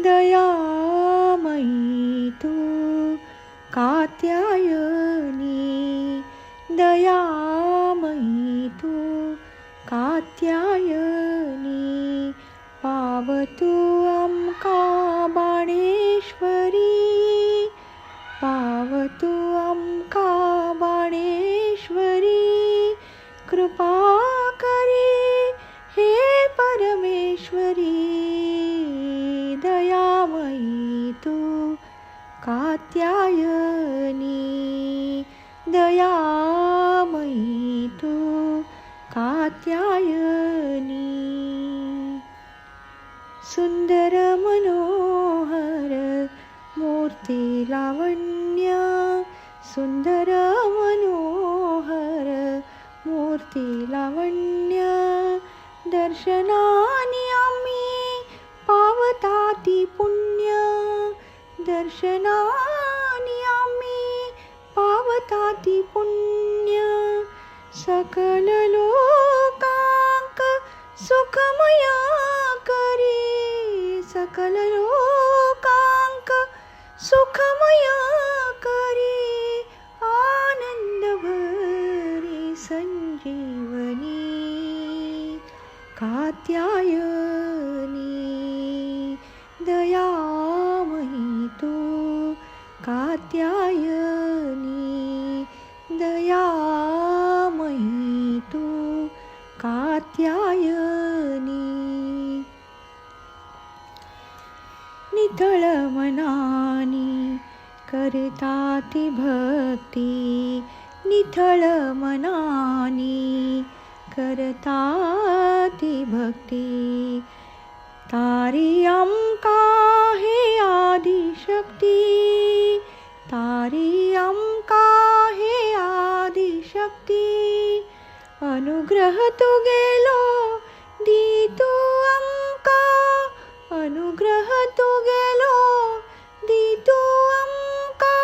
दयामयी तू कात्यायनी, दयामयी तू कात्यायनी, पावतू आमका बाणेश्वरी, पावतू आमका बाणेश्वरी, कृपा करी हे परमेश्वरी, दयामयी तू कात्यायनी, दयामयी तू कात्यायनी. सुंदर मनोहर मूर्ती लावण्य, सुंदर मनोहर मूर्ती लावण्य, दर्शनानी आम्ही पावताती पुण्य, दर्शनानी आम्ही पावताती पुण्य, सकल लोकांक सुखमय करी, सकल लोकांक सुखमय करी, आनंद भरी संजीवनी, कात्यायनी, दयामयी तू कात्यायनी, दयामयी तू कात्यायनी. नितळ मनानी करताती भक्ती, नितळ मनानी करताती भक्ती, तारी आमका हे आदिशक्ती, तारी आमका हे आदिशक्ती, अनुग्रह तू गेलो दी तू आमका, अनुग्रह तू गेलो दी तू आमका,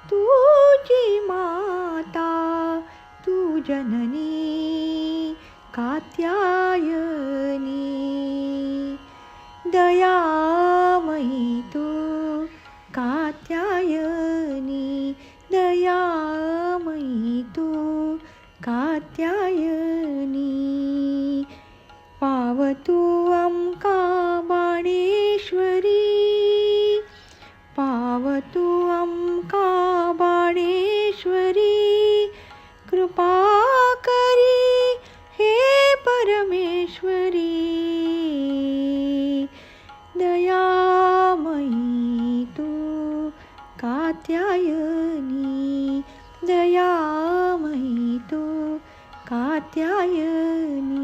तुझी माता तू जननी कात्यायनी, दयामयी तू कात्यायनी, दयामयी तू कात्यायनी, पावतू आमका बाणेश्वरी, पावतू आमका बाणेश्वरी, कृपा करी हे परमेश्वरी, दयामयी तू कात्यायनी, दयामयी तू कात्यायनी.